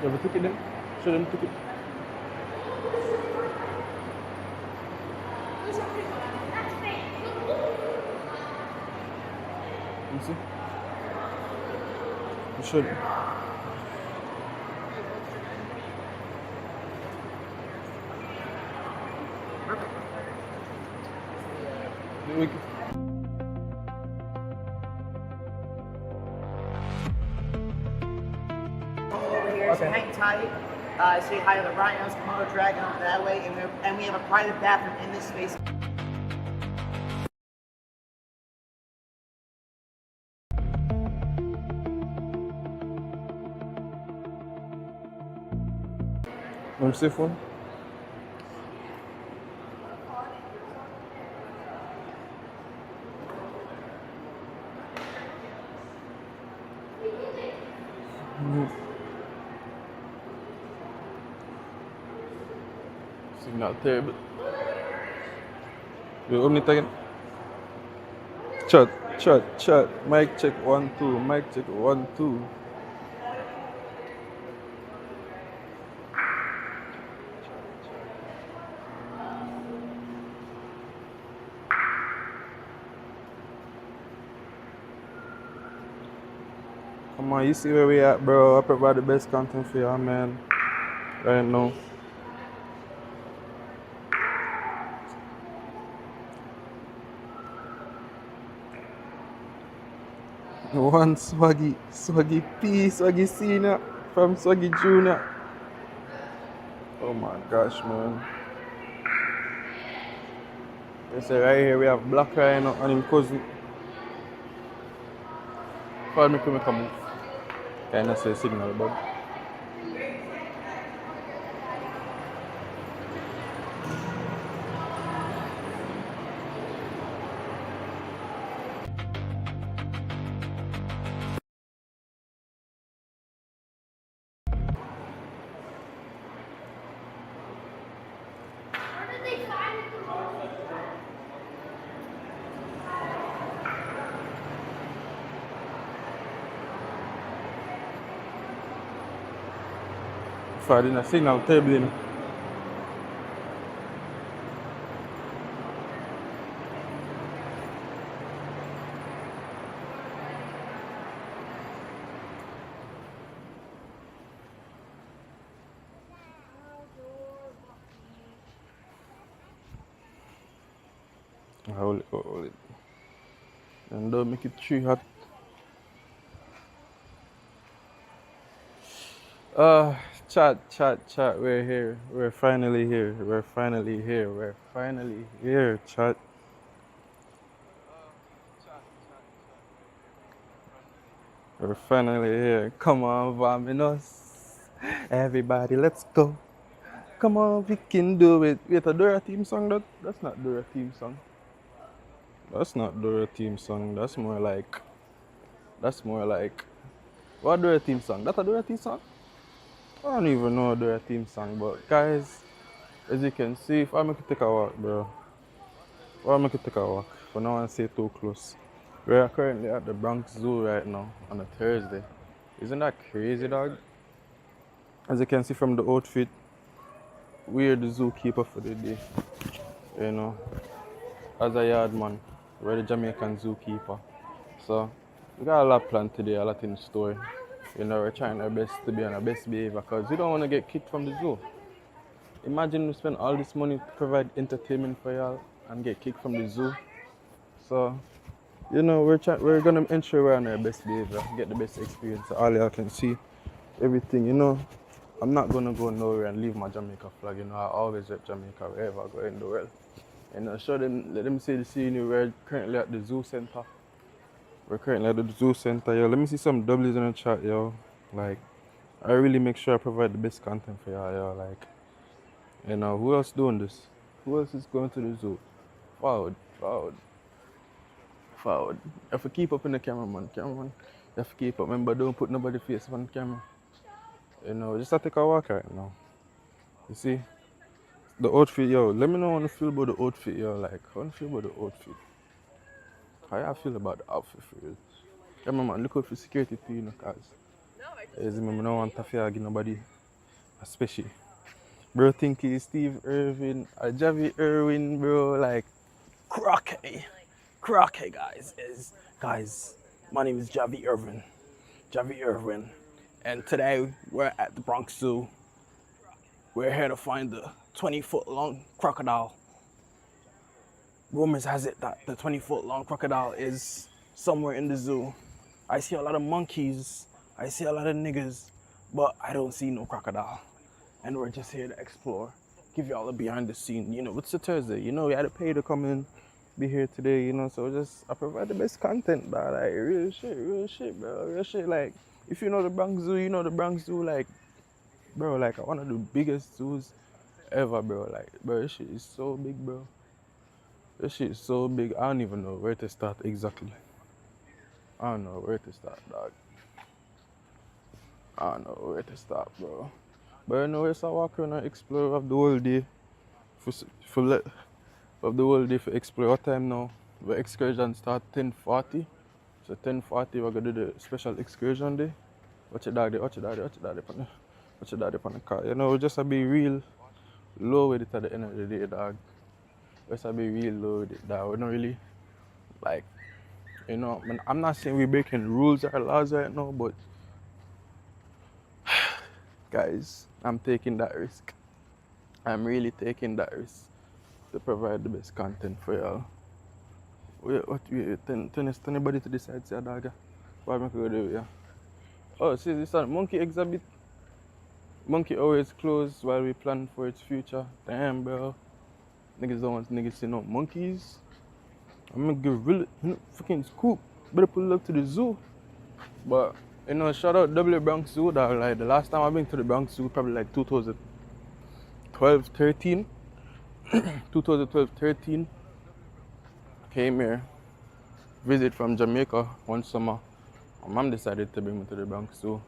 You have a ticket then? Show them the ticket. Let me see. You should. Over here, so hang tight. Say hi to the rhinos, Komodo dragon over that way, and we have a private bathroom in this space. Want to see phone? Signal terrible. You open it again? Chat. Mic check 1 2. Mic check 1 2. Come on, you see where we at, bro? I provide the best content for y'all, man. Right now. One Swaggy P, Swaggy Senior from Swaggy Junior. Oh my gosh, man. You see right here we have Black Rhino and him cousin. Follow me, come move. Kinda say signal, bud. Finding a signal table in. Hold it. And don't make it too hot. Chat. We're here. We're finally here. Chat. We're finally here. Come on, Vaminos. Everybody, let's go. Come on, we can do it. Wait, a Dora theme song? That's not Dora theme song. That's not Dora theme song. That's more like. What Dora theme song? That's a Dora theme song? I don't even know Dora theme song, but guys, as you can see, if I make you take a walk, bro. For now, I say too close. We are currently at the Bronx Zoo right now on a Thursday. Isn't that crazy, dog? As you can see from the outfit, we're the zookeeper for the day. You know, as a yard man, we're the Jamaican zookeeper. So, we got a lot planned today, a lot in store. You know, we're trying our best to be on our best behavior because we don't want to get kicked from the zoo. Imagine we spend all this money to provide entertainment for y'all and get kicked from the zoo. So, you know, we're gonna ensure we're on our best behavior, get the best experience so all y'all can see everything, you know. I'm not gonna go nowhere and leave my Jamaica flag, you know. I always rep Jamaica wherever I go in the world. And let them see the scene. We're currently at the zoo center. Yo. Let me see some W's in the chat, yo. Like, I really make sure I provide the best content for y'all, yo. Like, you know, who else doing this? Who else is going to the zoo? Forward. You have to keep up in the camera, man. You have to keep up. Remember, don't put nobody's face on the camera. You know, just have to take a walk right now. You see? The outfit, yo. Let me know how you feel about the outfit, yo. Like, how you feel about the outfit? How you feel about the outfit for real? Come on, man. Look out for security too, you know, cause As I don't want to feel nobody, especially. Bro think he's Steve Irwin, Javi Irwin, bro, like Crockett. Crockett, guys, my name is Javi Irwin. Javi Irwin. And today we're at the Bronx Zoo. We're here to find the 20-foot long crocodile. Rumors has it that the 20-foot long crocodile is somewhere in the zoo. I see a lot of monkeys, I see a lot of niggas, but I don't see no crocodile. And we're just here to explore, give y'all a behind the scene. You know, it's a Thursday, you know, we had to pay to come in, be here today, you know, so I provide the best content, but like real shit, bro, real shit. Like, if you know the Bronx Zoo, you know the Bronx Zoo, like, bro, like one of the biggest zoos ever, bro. Like, bro, this shit is so big, bro. This shit is so big, I don't even know where to start exactly. I don't know where to start, dog. I don't know where to start, bro. But you know, it's a walk around and explore of the whole day. Of the whole day for explore. What time now? The excursion start 10:40. So 10:40 we're gonna do the special excursion day. Watch your daddy, watch your daddy, watch your daddy watch your daddy on the car. You know, just to be real low with it at the end of the day, dog. Just to be real low with it, dog. We don't really like, you know, I'm not saying we're breaking rules or laws right now, but guys, I'm taking that risk. I'm really taking that risk to provide the best content for y'all. Turn anybody to the side, say, dog. What am I going to do, yeah? Oh, see, this one, monkey exhibit. Monkey always closed while we plan for its future. Damn, bro. Niggas don't want niggas see no monkeys. I'm gonna give real, fucking scoop. Better pull up to the zoo. But, you know, shout out W Bronx Zoo, dog. Like, the last time I've been to the Bronx Zoo, probably like 2012, 13. 2012, 13. Came here, visit from Jamaica one summer. My mom decided to bring me to the Bronx Zoo.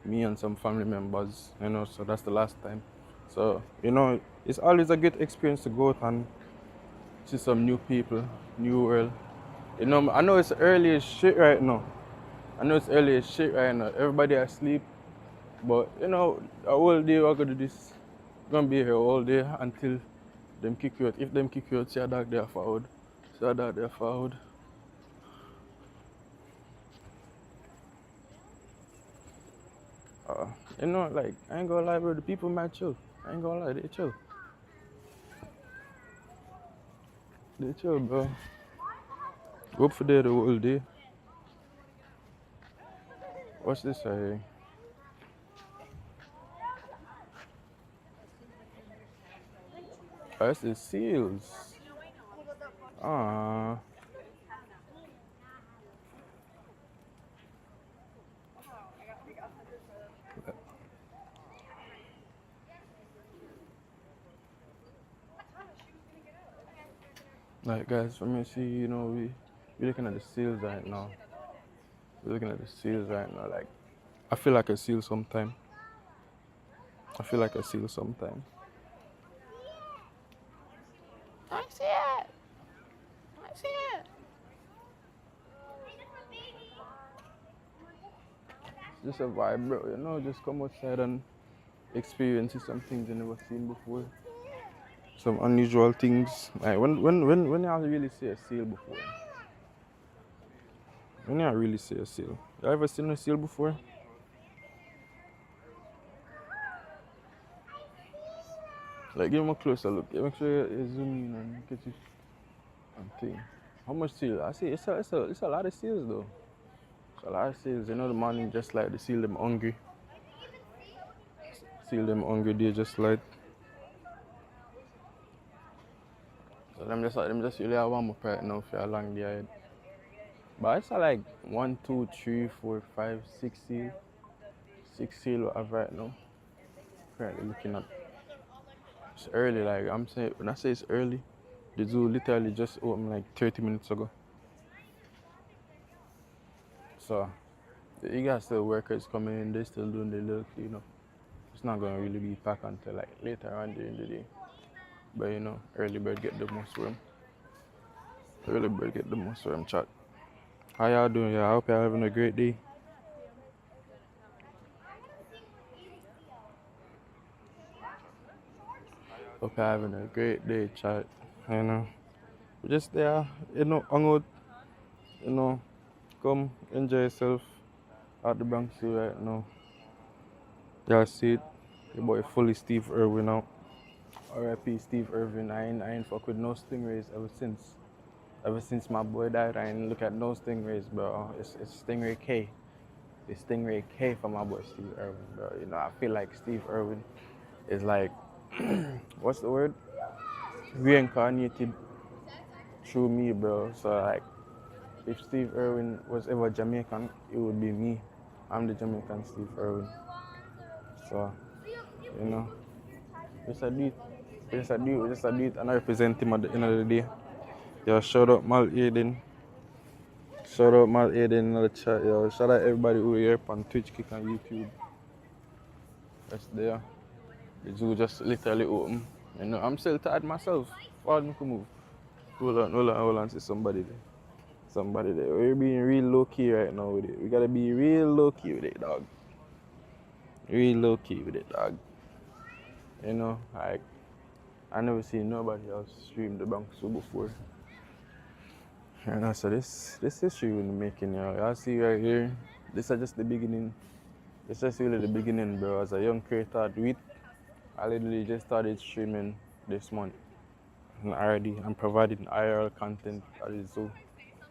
Me and some family members, you know, so that's the last time. So, you know, it's always a great experience to go out and see some new people, new world. You know, I know it's early as shit right now. Everybody asleep. But, you know, a whole day we're gonna do this. We're gonna be here all day until them kick you out. If them kick you out, see a dog there forward. See a dog there forward. You know, like, I ain't gonna lie, bro, the people might chill. I ain't gonna lie, they chill. They chill, bro. Go for there the whole day. What's this right here? Oh, that's the seals. Ah. Like, guys, for me, see, you know, we're looking at the seals right now. Like, I feel like a seal sometime. I see it. I see it. It's just a vibe, bro. You know, just come outside and experience some things you never seen before. Some unusual things. Like when y'all really see a seal before? When y'all really see a seal? You ever seen a seal before? Like, give him a closer look. Make sure you zoom in and get it and thing. How much seal? I see it's a lot of seals though. It's a lot of seals. You know the morning just like the seal them hungry. Seal them hungry they just like. So them just really warm up right now for a long day ahead. But it's like 1, 2, 3, 4, 5, 6 seal. 6 seal what I have right now. Currently looking at. It's early, like I'm saying when I say it's early, the zoo literally just opened like 30 minutes ago. So you got still workers coming in, they still doing the little cleanup. It's not gonna really be packed until like later on during the day. But you know, early bird get the most worm. Early bird get the most worm, chat. How y'all doing? Yeah, I hope y'all having a great day. Hope you're having a great day, chat. You know, we just there, hang out, you know, come enjoy yourself at the Bronx Zoo right now. Y'all see it, your boy fully Steve Irwin out. R.I.P. Steve Irwin. I ain't fuck with no stingrays ever since. Ever since my boy died, I ain't look at no stingrays, bro. It's Stingray K. It's Stingray K for my boy Steve Irwin, bro. You know, I feel like Steve Irwin is like, what's the word? Reincarnated through me, bro. So like, if Steve Irwin was ever Jamaican, it would be me. I'm the Jamaican Steve Irwin. So, you know, just a do it. Just a do it, and I represent him at the end of the day. Yo, shout out Mal Aiden. Shout out Mal Aiden in the chat, yo. Shout out everybody who here on Twitch, Kick, and YouTube. That's there. The zoo just literally open. You know, I'm still tired myself. Why don't you move? Hold on. See somebody there. Somebody there. We're being real low key right now with it. We gotta be real low key with it, dog. Real low key with it, dog. You know, like, I never seen nobody else stream the Bronx Zoo before. You know, so this history in the making, y'all see right here. This is just the beginning. This is really the beginning, bro. As a young creator, I literally just started streaming this month. And I'm providing IRL content at the zoo.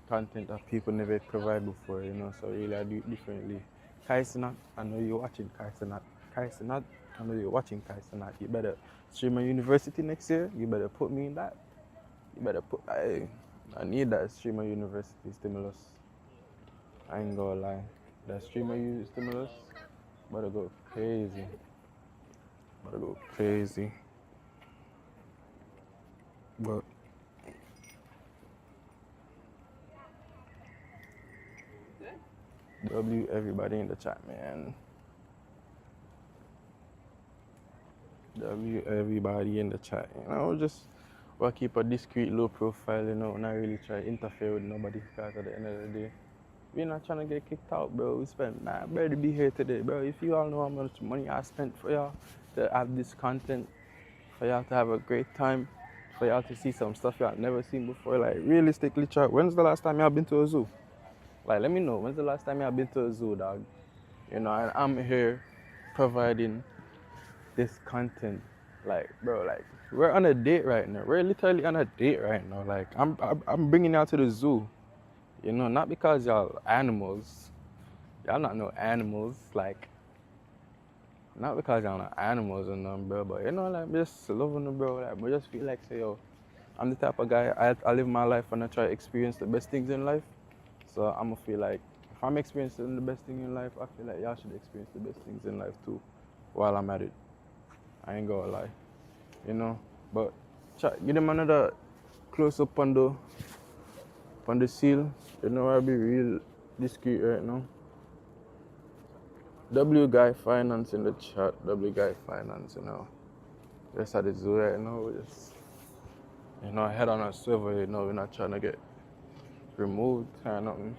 Content that people never provide before, you know, so really I do it differently. Kaisenat, I know you're watching Kaisenat. Kaisenat, I know you're watching Kaisenat. You better stream my university next year. You better put me in that. You better put, I need that streamer university stimulus. I ain't gonna lie. That streamer stimulus, better go crazy. Better go crazy. But W everybody in the chat, man. W everybody in the chat. You know, just we'll keep a discreet low profile, you know, not really try to interfere with nobody because at the end of the day, we're not trying to get kicked out, bro. We spent mad bread to be here today, bro. If you all know how much money I spent for y'all to have this content, for y'all to have a great time, for y'all to see some stuff y'all never seen before, like realistically, chat, when's the last time y'all been to a zoo? Like, let me know, when's the last time y'all been to a zoo, dog? You know, and I'm here providing this content. Like, bro, like, we're on a date right now. We're literally on a date right now. Like, I'm bringing y'all to the zoo. You know, not because y'all animals. Y'all not no animals. Like, not because y'all not animals and them, bro. But, you know, like, just loving them, bro. Like, we just feel like, say, yo, I'm the type of guy, I live my life and I try to experience the best things in life. So I'm gonna feel like, if I'm experiencing the best thing in life, I feel like y'all should experience the best things in life too, while I'm at it. I ain't gonna lie, you know. But give them another close up on the seal. You know, I'll be real discreet right now. W Guy Finance in the chat. W Guy Finance, you know. Just at the zoo right now. We just, you know, head on a server. You know, we're not trying to get removed or nothing.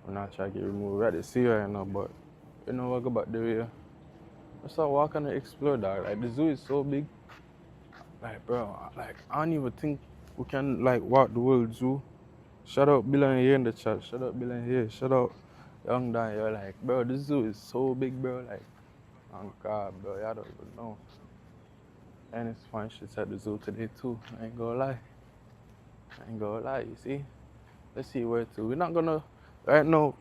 We're not trying to get removed. We're at the sea right now, but you know what about the way? Let's start walking and explore, dog. Like, the zoo is so big. Like, bro, like, I don't even think we can, like, walk the world zoo. Shout out Bill and here in the chat. Shout out Bill and here. Shout out Young Dan. You're like, bro, this zoo is so big, bro. Like, oh God, bro, y'all don't even know. And it's fun shit at the zoo today, too. I ain't gonna lie. You see? Let's see where to. We're not gonna, right now,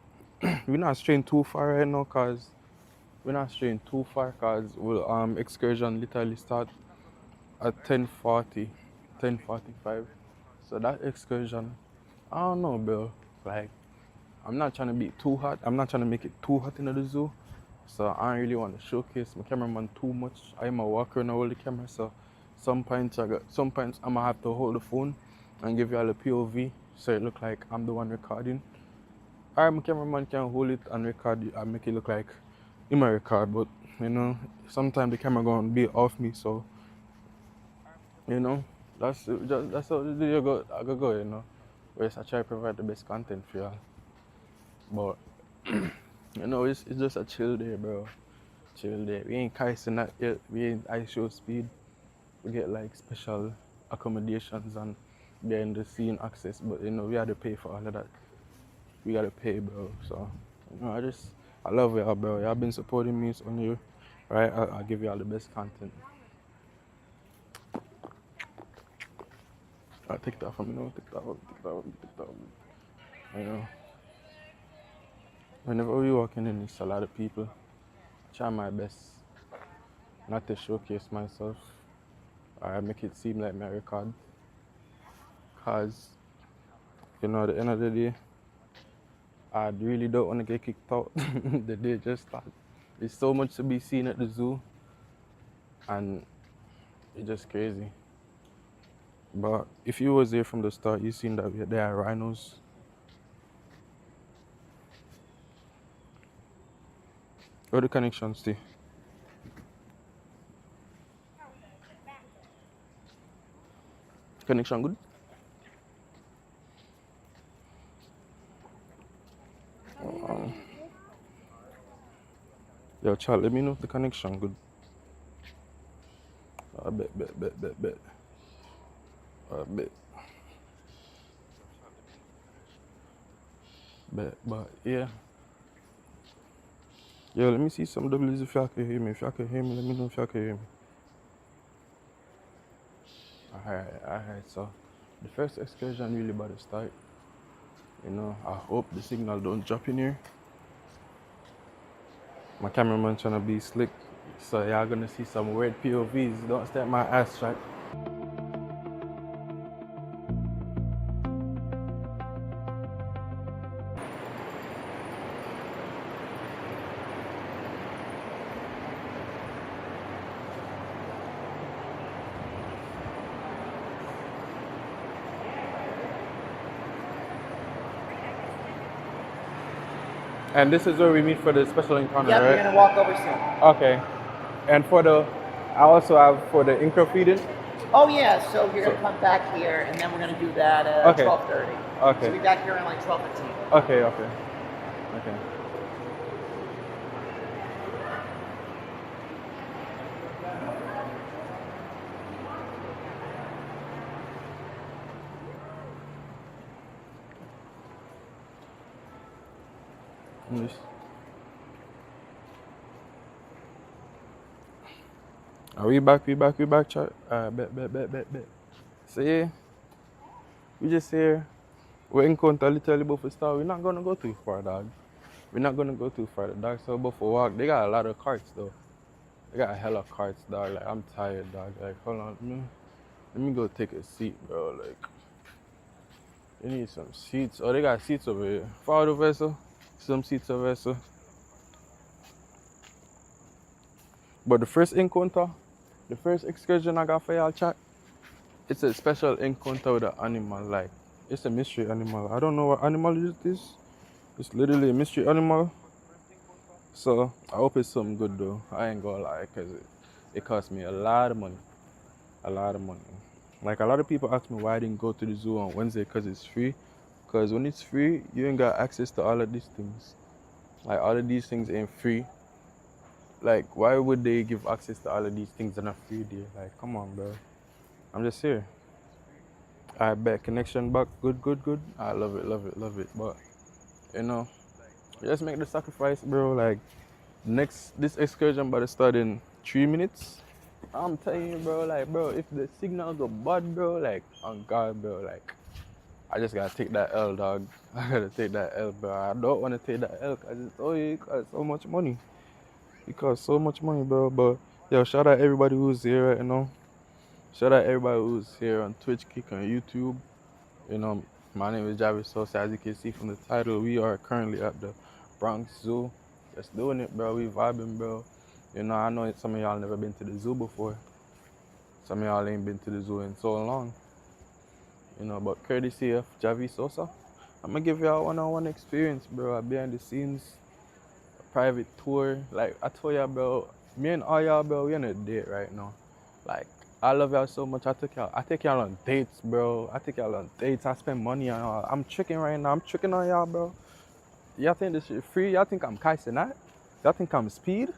we're not straying too far right now, cause we'll excursion literally start at 10:40, 10:45. So that excursion, I don't know, bro. Like, I'm not trying to be too hot. I'm not trying to make it too hot in the zoo. So I don't really want to showcase my cameraman too much. I'm a walker and I hold the camera. So some points I'm gonna have to hold the phone and give y'all a POV so it look like I'm the one recording. Or my cameraman can hold it and record it and make it look like in my record, but you know, sometimes the camera gonna be off me, so you know, that's how the video I go, you know. Whereas I try to provide the best content for y'all. But you know, it's just a chill day, bro. chill there. We ain't kicing that yet. We ain't ice show speed. We get like special accommodations and behind the scene access, but you know we had to pay for all of that. We gotta pay, bro. So you know, I love y'all, bro. Y'all been supporting me on you, right? I'll give y'all the best content. I take that from you know, take that, take that, take that. You know, whenever we walking in, it's a lot of people. I try my best not to showcase myself. I make it seem like my record, cause you know, at the end of the day, I really don't want to get kicked out. The day just started. There's so much to be seen at the zoo, and it's just crazy. But if you was there from the start, you seen that there are rhinos. Where the connection stay? Connection good? Um, Yo, child, let me know if the connection good. I bet. I bet. But yeah. Yo, let me see some W's if y'all can hear me. If y'all can hear me, let me know if y'all can hear me. Alright. So, the first excursion really about to start. You know, I hope the signal don't drop in here. My cameraman trying to be slick. So y'all gonna see some weird POVs. Don't step my ass track. And this is where we meet for the special encounter, Yep, right? you're gonna walk over soon. Okay. And I also have for the intro feeding. Oh yeah, so you're gonna come back here, and then we're gonna do that at Okay. 12:30. Okay. So be back here around like 12:15. Okay. Yes. Are we back, chat? Bet. So yeah, we just here. We're in contact literally about to start. We're not gonna go too far, dog. We're not gonna go too far. The dog so about to walk. They got a lot of carts though. They got a hell of carts, dog. Like I'm tired, dog. Like hold on, let me go take a seat, bro. Like they need some seats. Oh, they got seats over here. Follow the vessel. Some seats over here. So. But the first encounter, the first excursion I got for y'all, chat. It's a special encounter with an animal. Like it's a mystery animal. I don't know what animal it is. It's literally a mystery animal. So I hope it's something good though. I ain't gonna lie, cause it cost me a lot of money. A lot of money. Like a lot of people ask me why I didn't go to the zoo on Wednesday, cause it's free. Cause when it's free, you ain't got access to all of these things. Like all of these things ain't free. Like why would they give access to all of these things that are free there? Like come on, bro. I'm just here. I bet connection back. Good. I love it. But you know, just make the sacrifice, bro. Like this excursion about to start in 3 minutes. I'm telling you, bro, like, bro, if the signal go bad, bro, like, on God, bro, like, I just gotta take that L, dog. I gotta take that L, bro. I don't want to take that L because it costs so much money. It costs so much money, bro. But, yo, shout out everybody who's here right now. Shout out everybody who's here on Twitch, Kick, on YouTube. You know, my name is Javi Sosa. As you can see from the title, we are currently at the Bronx Zoo. Just doing it, bro. We vibing, bro. You know, I know some of y'all never been to the zoo before. Some of y'all ain't been to the zoo in so long. You know, but courtesy of Javi Sosa, I'm gonna give y'all one-on-one experience, bro. A behind the scenes, a private tour. Like I told y'all, bro, me and all y'all, bro, we on a date right now. Like, I love y'all so much. I take y'all on dates, bro. I take y'all on dates. I spend money on y'all. I'm tricking right now. I'm tricking on y'all, bro. Y'all think this shit free? Y'all think I'm kicing that? Y'all think I'm speed?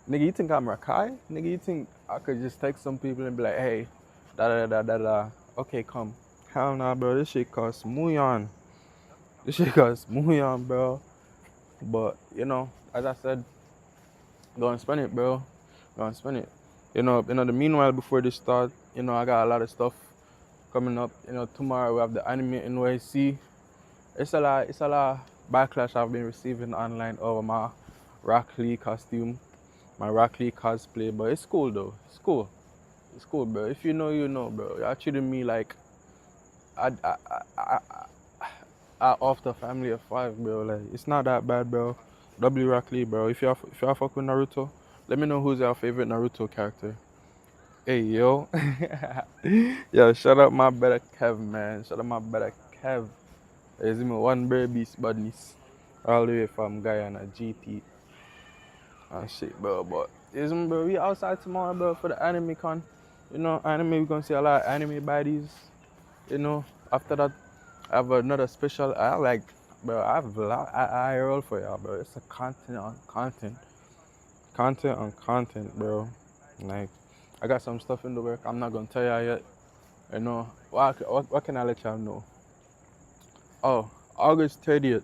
Nigga, you think I'm Rakai? Nigga, you think I could just text some people and be like, hey, da da da da da. Okay, come. Hell nah, bro. This shit costs million. This shit costs million, bro. But you know, as I said, go and spend it, bro. Go and spend it. The meanwhile before this start, I got a lot of stuff coming up. Tomorrow we have the anime NYC. It's a lot backlash I've been receiving online over my Rock Lee costume, my Rock Lee cosplay, but it's cool though. It's cool. It's cool, bro. If you know, you know, bro. You're treating me like I off the family of five, bro. Like it's not that bad, bro. W Rock Lee, bro. If y'all fuck with Naruto, let me know who's your favorite Naruto character. Hey yo, yo, shout out my better Kev, man. Shout out my better Kev. There's me one very beast buddies, all the way from Guyana, GT. Ah shit, bro. But bro, we outside tomorrow, bro, for the anime con. Anime. We gonna see a lot of anime baddies. After that, I have another special. Bro. I have a lot I roll for y'all, bro. It's a content on content, content on content, bro. Like, I got some stuff in the work. I'm not gonna tell y'all yet. What can I let y'all know? Oh, August 30th,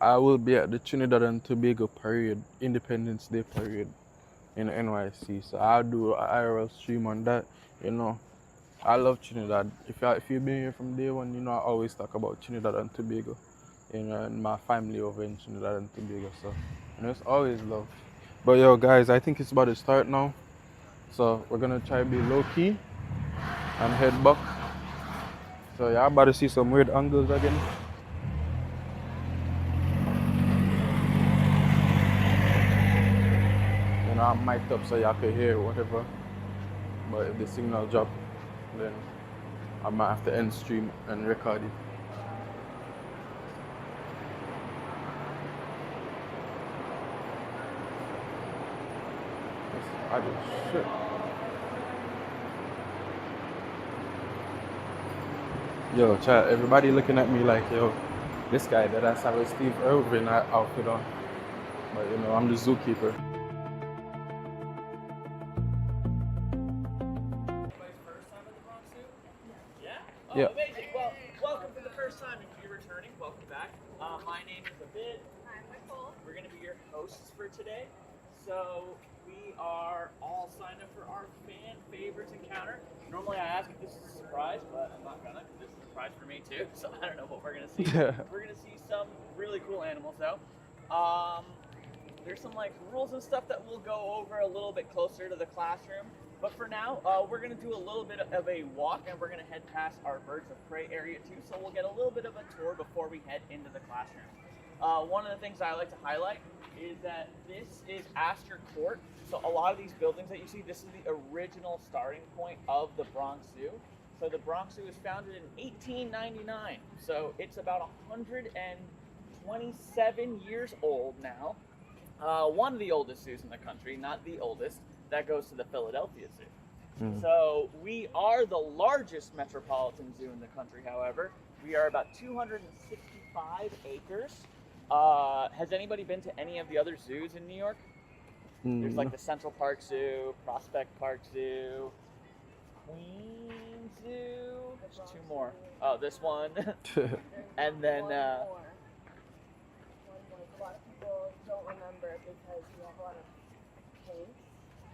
I will be at the Trinidad and Tobago parade, Independence Day parade in NYC. So I'll do an IRL stream on that. You know, I love Trinidad. If you've been here from day one, I always talk about Trinidad and Tobago. And my family over in Trinidad and Tobago. So, it's always love. But yo, guys, I think it's about to start now. So we're gonna try to be low key and head back. So y'all about to see some weird angles again. I'm mic'd up so y'all can hear whatever. But if the signal drop, then I might have to end stream and record it. I just shit. Yo, chat, everybody looking at me like, yo, this guy that has a Steve Irwin outfit on. But I'm the zookeeper. Yeah. Amazing. Well, welcome for the first time. If you're returning, welcome back. My name is Abid. I'm Nicole. We're going to be your hosts for today. So we are all signed up for our fan favorites encounter. Normally I ask if this is a surprise, but I'm not gonna, because this is a surprise for me too. So I don't know what we're gonna see. We're gonna see some really cool animals though. There's some rules and stuff that we'll go over a little bit closer to the classroom. But for now, we're going to do a little bit of a walk, and we're going to head past our birds of prey area too. So we'll get a little bit of a tour before we head into the classroom. One of the things I like to highlight is that this is Astor Court. So a lot of these buildings that you see, this is the original starting point of the Bronx Zoo. So the Bronx Zoo was founded in 1899. So it's about 127 years old now. One of the oldest zoos in the country, not the oldest. That goes to the Philadelphia Zoo. So we are the largest metropolitan zoo in the country, however. We are about 265 acres. Has anybody been to any of the other zoos in New York? There's the Central Park Zoo, Prospect Park Zoo, Queens Zoo. There's two more. Oh, this one. And then... One more. A lot of people don't remember because we have a lot of tanks.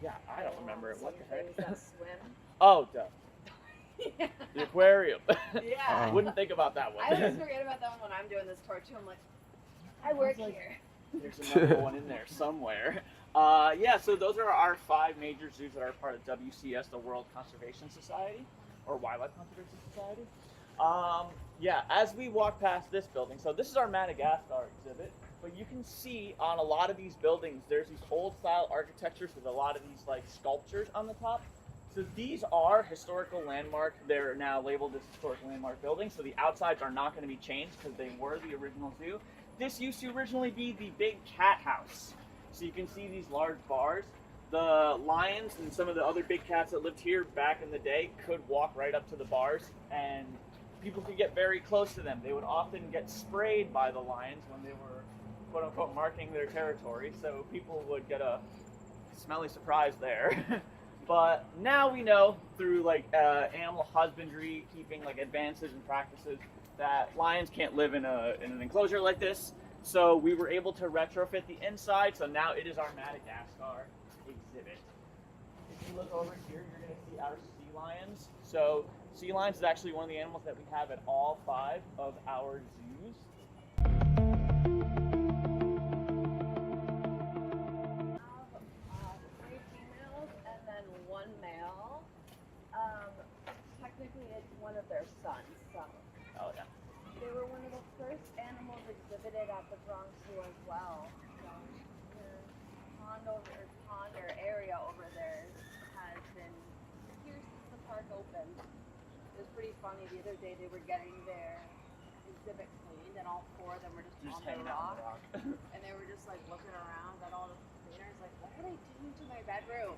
Yeah, I don't remember it. What the heck? That swim. Oh, duh. Yeah. The aquarium. Yeah. Wouldn't think about that one. I always forget about that one when I'm doing this tour too. I'm like, I work here. There's another one in there somewhere. Yeah, so those are our 5 major zoos that are part of WCS, the World Conservation Society, or Wildlife Conservation Society. Yeah, as we walk past this building, so this is our Madagascar exhibit. But you can see on a lot of these buildings, there's these old style architectures with a lot of these sculptures on the top. So these are historical landmark. They're now labeled as historic landmark buildings. So the outsides are not going to be changed because they were the original zoo. This used to originally be the big cat house. So you can see these large bars. The lions and some of the other big cats that lived here back in the day could walk right up to the bars, and people could get very close to them. They would often get sprayed by the lions when they were quote-unquote marking their territory, so people would get a smelly surprise there. But now we know through like animal husbandry, keeping like advances and practices, that lions can't live in an enclosure like this. So we were able to retrofit the inside. So now it is our Madagascar exhibit. If you look over here, you're going to see our sea lions. So sea lions is actually one of the animals that we have at all 5 of our zoos. Technically, it's one of their sons. So Oh yeah. they were one of the first animals exhibited at the Bronx Zoo as well. So the pond or area over there has been here since the park opened. It was pretty funny. The other day they were getting their exhibit cleaned, and all 4 of them were just on the hanging out on rock, the rock. and they were just like looking around at all the cleaners, like, what are they doing to my bedroom?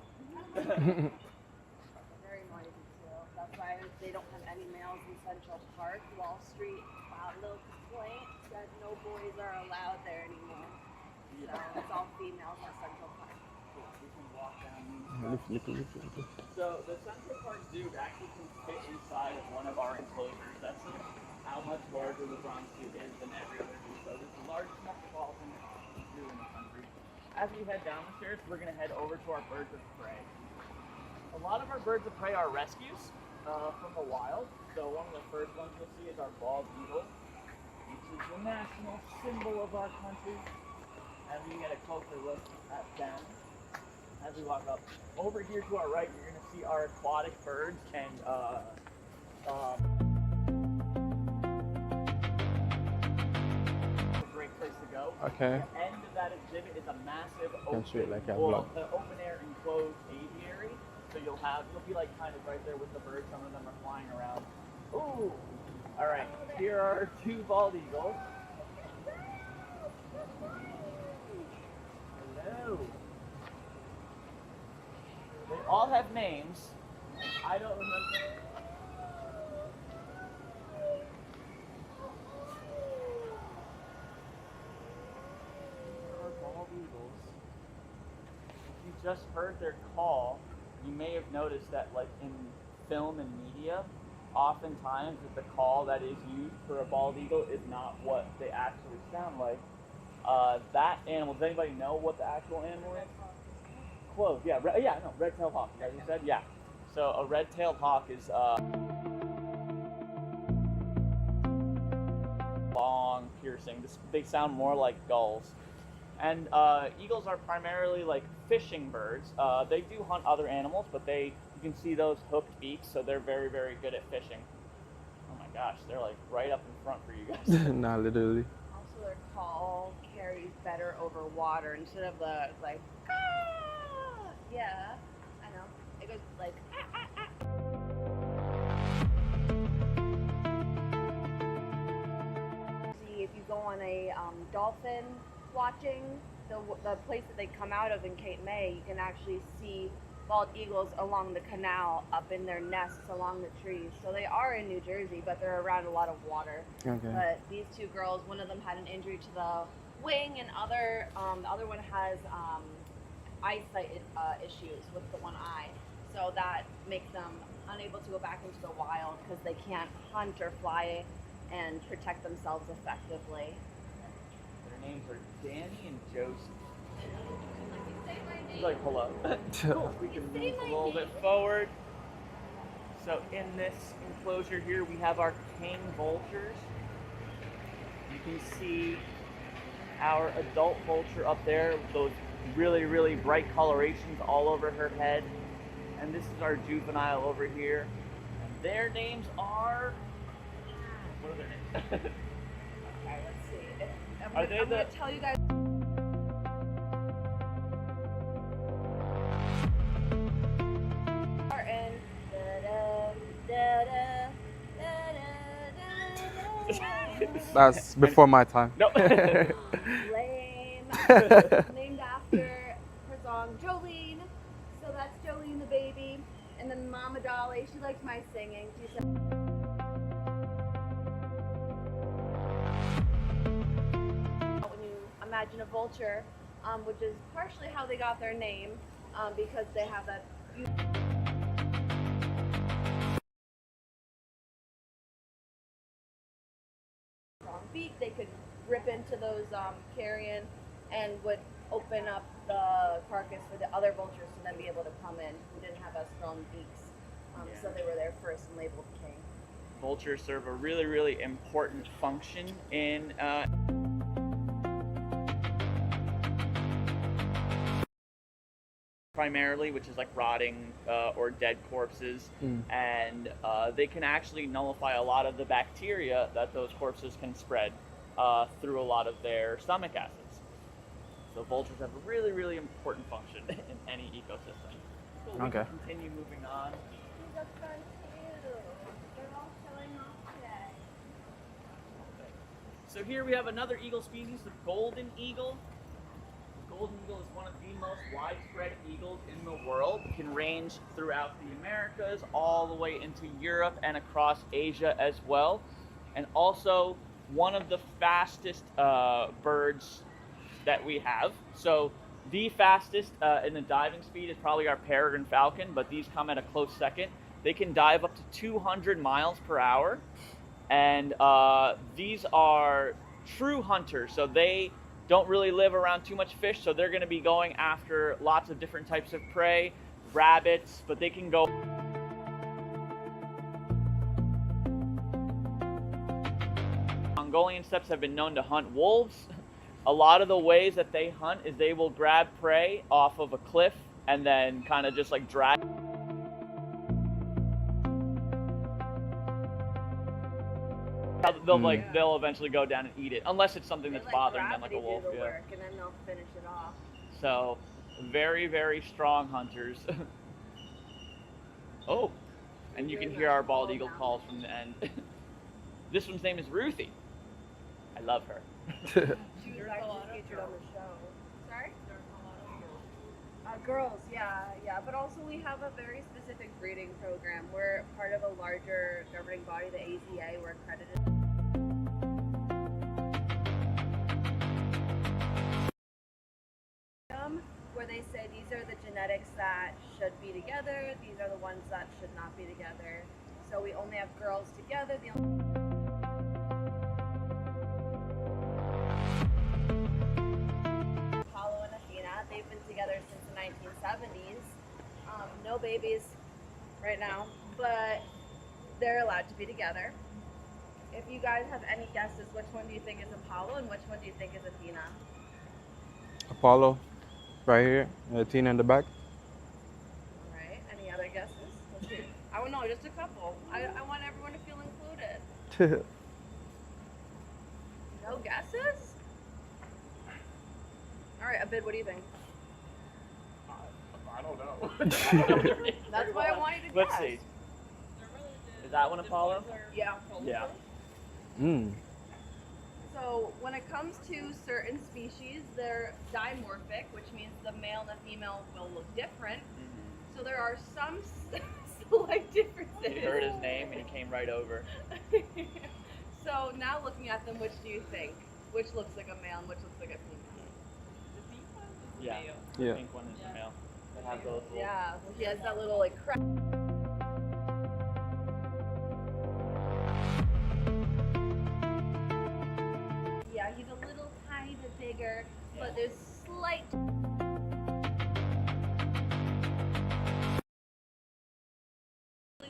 Very noisy too. That's why they don't have any males in Central Park. Wall Street filed a little complaint that no boys are allowed there anymore. So it's all females at Central Park. We can walk down Little. So the Central Park Zoo actually can fit inside of one of our enclosures. That's how much larger the Bronx Zoo is than every other zoo. So it's the largest metropolitan zoo in the country. As we head down the stairs, we're going to head over to our birds of prey. A lot of our birds of prey are rescues from the wild. So one of the first ones you'll see is our bald eagle, which is the national symbol of our country. As we get a closer look at them, as we walk up, over here to our right, you're going to see our aquatic birds and a great place to go. Okay. The end of that exhibit is a massive Can show it like a open air enclosed aviary. So you'll be like kind of right there with the birds. Some of them are flying around. Ooh! All right, here are 2 bald eagles. Hello. They all have names. I don't remember. Our bald eagles. If you just heard their call, you may have noticed that, like in film and media, oftentimes the call that is used for a bald eagle is not what they actually sound like. That animal, does anybody know what the actual animal is? Close, yeah, red-tailed hawk, as you said, yeah. So a red-tailed hawk is long, piercing. They sound more like gulls. And eagles are primarily like fishing birds. They do hunt other animals, but you can see those hooked beaks, so they're very, very good at fishing. Oh my gosh, they're like right up in front for you guys. Nah, literally. Also, their call carries better over water instead of the like. Ah! Yeah, I know. It goes like. Ah, ah, ah. See, if you go on a dolphin watching, the place that they come out of in Cape May, you can actually see bald eagles along the canal up in their nests along the trees. So they are in New Jersey, but they're around a lot of water. Okay. But these 2 girls, one of them had an injury to the wing, and the other one has eyesight issues with the one eye. So that makes them unable to go back into the wild because they can't hunt or fly and protect themselves effectively. Their names are Danny and Josie. He's like, hello. Cool. We can move a little bit forward. So in this enclosure here, we have our king vultures. You can see our adult vulture up there with those really, really bright colorations all over her head. And this is our juvenile over here. And their names are... What are their names? Okay, let's see. Are they I'm going to tell you guys. That's before my time. No. Lame. Named after her song Jolene. So that's Jolene the baby. And then Mama Dolly, she liked my singing. She said, when you imagine a vulture, which is partially how they got their name, because they have that strong beak. They could rip into those carrion and would open up the carcass for the other vultures to then be able to come in who didn't have as strong beaks. So they were there first and labeled king. Vultures serve a really, really important function in primarily, which is like rotting or dead corpses, and they can actually nullify a lot of the bacteria that those corpses can spread through a lot of their stomach acids. So vultures have a really, really important function in any ecosystem. So we can continue moving on. These are fun too. They're all showing off today. So here we have another eagle species, the golden eagle. The golden eagle is one of the most widespread eagles in the world. It can range throughout the Americas, all the way into Europe and across Asia as well. And also one of the fastest birds that we have. So the fastest in the diving speed is probably our peregrine falcon, but these come at a close second. They can dive up to 200 miles per hour. And these are true hunters, so they don't really live around too much fish, so they're going to be going after lots of different types of prey, rabbits, but they can go. Mongolian steppes have been known to hunt wolves. A lot of the ways that they hunt is they will grab prey off of a cliff and then kind of just like drag. They'll eventually go down and eat it, unless it's something that's bothering them, like a wolf. Do the work, and then they'll finish it off. So, very, very strong hunters. Oh, and you can hear our bald eagle calls from the end. This one's name is Ruthie. I love her. She was actually featured on the show. Sorry? Girls, yeah. But also we have a very specific breeding program. We're part of a larger governing body, the AZA. We're accredited. Where they say these are the genetics that should be together, these are the ones that should not be together. So we only have girls together. Apollo and Athena, they've been together since the 1970s. No babies right now, but they're allowed to be together. If you guys have any guesses, which one do you think is Apollo and which one do you think is Athena? Apollo, right here, and Athena in the back. All right, any other guesses? Let's see. I don't know, just a couple. I want everyone to feel included. No guesses? All right, Abid, what do you think? I don't know. That's why I wanted to guess. Let's see. Is that one Apollo? Yeah. Yeah. So when it comes to certain species, they're dimorphic, which means the male and the female will look different. So there are some slight differences. You heard his name and he came right over. So now looking at them, which do you think? Which looks like a male and which looks like a female? Yeah. Yeah. The pink one is the male. They have those little... Yeah, he has that little like crack. Yeah, he's a little tiny bit bigger, but there's slight.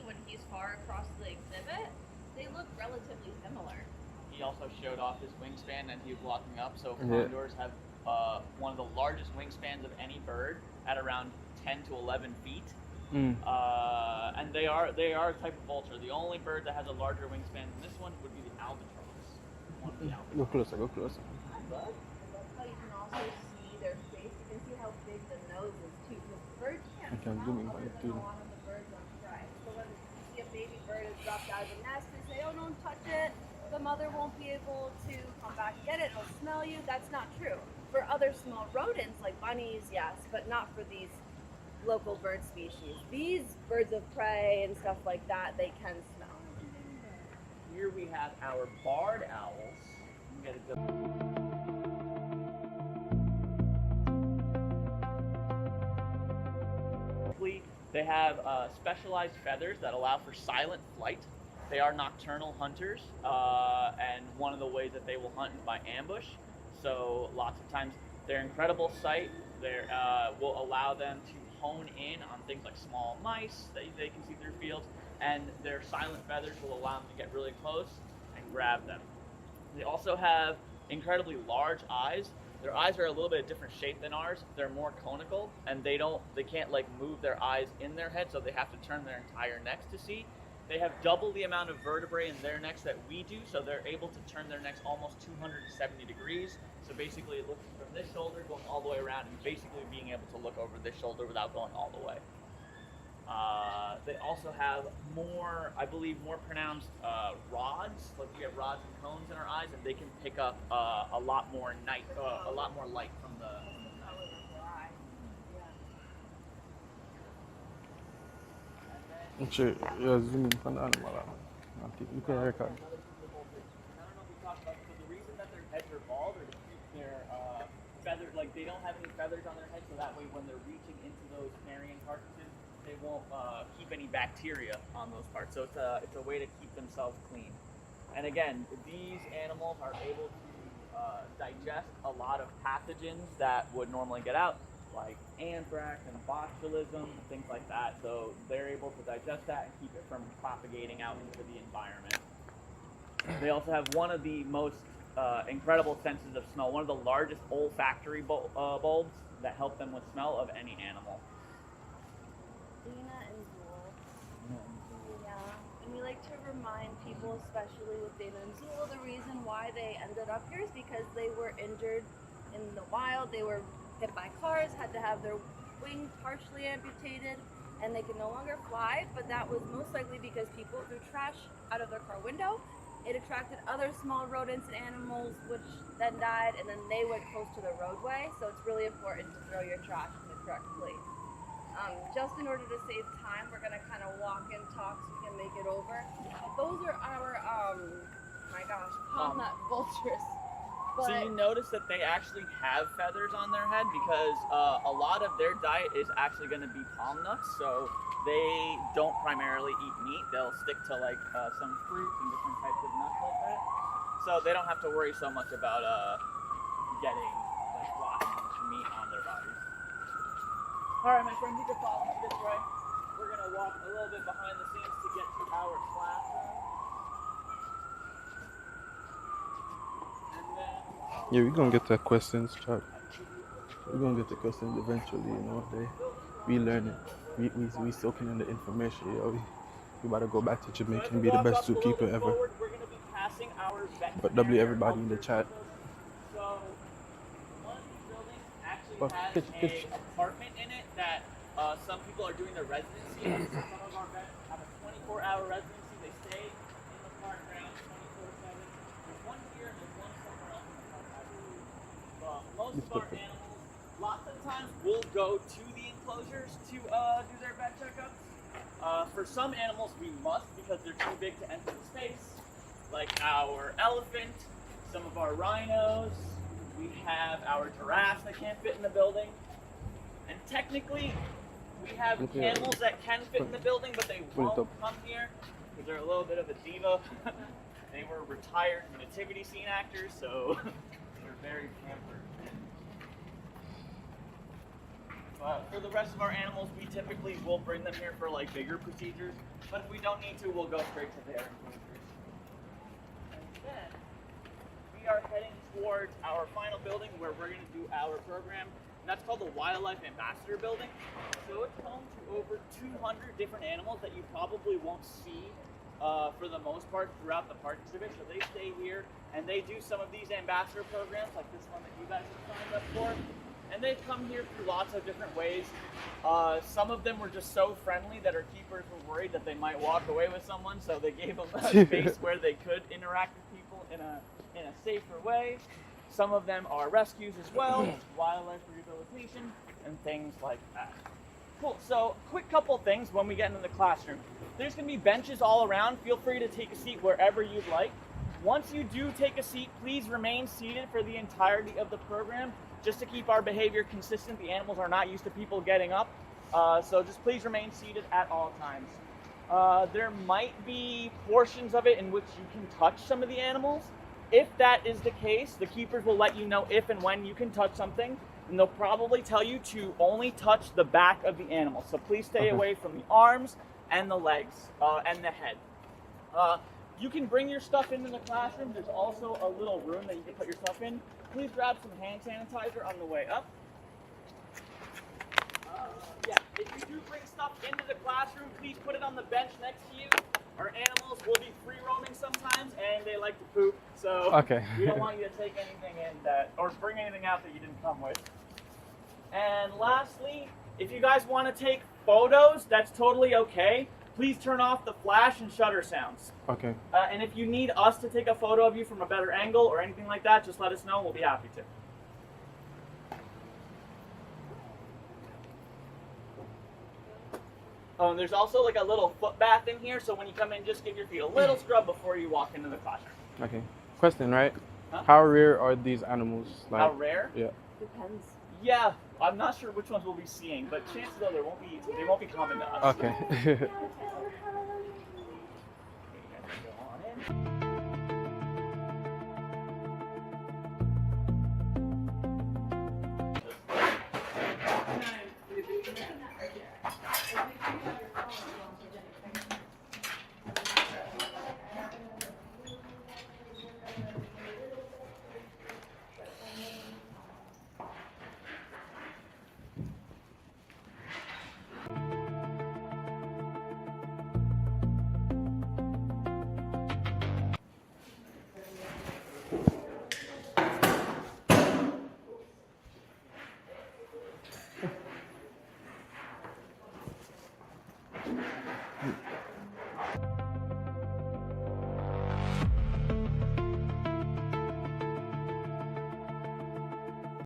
When he's far across the exhibit, they look relatively similar. He also showed off his wingspan and he was walking up. So condors have one of the largest wingspans of any bird at around 10 to 11 feet. And they are a type of vulture. The only bird that has a larger wingspan than this one would be the albatross. One of the albatross. Go closer, go closer. But that's how you can also see their face. You can see how big the nose is too. Because birds can't I can smell zoom in other on it than too. a lot of the birds on prey. So when you see a baby bird is dropped out of the nest, they say, "Oh, don't touch it." The mother won't be able to come back and get it. It'll smell you. That's not true. For other small rodents like bunnies, yes, but not for these local bird species. These birds of prey and stuff like that, they can smell. Here we have our barred owls. I'm gonna go. They have specialized feathers that allow for silent flight. They are nocturnal hunters, and one of the ways that they will hunt is by ambush. So lots of times their incredible sight will allow them to hone in on things like small mice that they can see through fields, and their silent feathers will allow them to get really close and grab them. They also have incredibly large eyes. Their eyes are a little bit of different shape than ours. They're more conical, and they can't like move their eyes in their head, so they have to turn their entire necks to see. They have double the amount of vertebrae in their necks that we do, so they're able to turn their necks almost 270 degrees. So basically looking from this shoulder, going all the way around, and basically being able to look over this shoulder without going all the way. They also have more, I believe, more pronounced rods. Like we have rods and cones in our eyes, and they can pick up a lot more light from the Sure, yeah, zoom in on the animal. You can record. I don't know if we talked about this, but the reason that their heads are bald are to keep their feathers, like they don't have any feathers on their head, so that way when they're reaching into those carrion carcasses, they won't keep any bacteria on those parts. So it's a way to keep themselves clean. And again, these animals are able to digest a lot of pathogens that would normally get out, like anthrax and botulism, things like that. So they're able to digest that and keep it from propagating out into the environment. They also have one of the most incredible senses of smell, one of the largest olfactory bulbs that help them with smell of any animal. Dana and Zool. Yeah, and we like to remind people, especially with Dana and Zool, the reason why they ended up here is because they were injured in the wild. They were hit by cars, had to have their wings partially amputated, and they could no longer fly, but that was most likely because people threw trash out of their car window. It attracted other small rodents and animals, which then died, and then they went close to the roadway, so it's really important to throw your trash in the correct place. Just in order to save time, we're gonna kind of walk and talk so we can make it over. Those are our, my gosh, palm nut vultures. So you notice that they actually have feathers on their head because a lot of their diet is actually going to be palm nuts. So they don't primarily eat meat. They'll stick to like some fruits and different types of nuts like that. So they don't have to worry so much about getting like lots of meat on their bodies. All right, my friend, you can follow me this way. We're going to walk a little bit behind the scenes to get to our classroom. Yeah, we're gonna get to questions, chat. We're gonna get to questions eventually, you know. We learn it. We soaking in the information, you know. We about to go back to Jamaica and be the best zookeeper ever. We're going to be passing our But W everybody in the chat. So one of these buildings actually has an apartment in it that some people are doing their residency in. So some of our vets have a 24-hour residency. They stay in the park grounds 24/7. There's one here and there's one somewhere else in the park, I believe. But most of our animals, lots of times, will go to the enclosures to do their vet checkups. For some animals, we must because they're too big to enter the space, like our elephant, some of our rhinos. We have our giraffes that can't fit in the building. And technically, we have animals that can fit in the building, but they won't come here because they're a little bit of a diva. They were retired nativity scene actors, so they're very pampered. But for the rest of our animals, we typically will bring them here for like bigger procedures. But if we don't need to, we'll go straight to their enclosures. And then we are heading towards our final building where we're going to do our program. And that's called the Wildlife Ambassador Building. So it's home to over 200 different animals that you probably won't see for the most part throughout the park exhibit. So they stay here and they do some of these ambassador programs like this one that you guys have signed up for. And they've come here through lots of different ways. Some of them were just so friendly that our keepers were worried that they might walk away with someone, so they gave them a space where they could interact with people in a safer way. Some of them are rescues as well, wildlife rehabilitation, and things like that. Cool, so quick couple things when we get into the classroom. There's gonna be benches all around. Feel free to take a seat wherever you'd like. Once you do take a seat, please remain seated for the entirety of the program, just to keep our behavior consistent. The animals are not used to people getting up. So just please remain seated at all times. There might be portions of it in which you can touch some of the animals. If that is the case, the keepers will let you know if and when you can touch something, and they'll probably tell you to only touch the back of the animal. So please stay away from the arms and the legs and the head. You can bring your stuff into the classroom. There's also a little room that you can put your stuff in. Please grab some hand sanitizer on the way up. Yeah, if you do bring stuff into the classroom, please put it on the bench next to you. Our animals will be free roaming sometimes, and they like to poop, so we don't want you to take anything in that, or bring anything out that you didn't come with. And lastly, if you guys want to take photos, that's totally okay. Please turn off the flash and shutter sounds. Okay. And if you need us to take a photo of you from a better angle or anything like that, just let us know. We'll be happy to. There's also like a little foot bath in here, so when you come in, just give your feet a little scrub before you walk into the classroom. Okay. Question, right? Huh? How rare are these animals? Like, How rare? Yeah. Depends. Yeah, I'm not sure which ones we'll be seeing, but chances are they won't be common to us. Okay. Okay, you guys can go on in.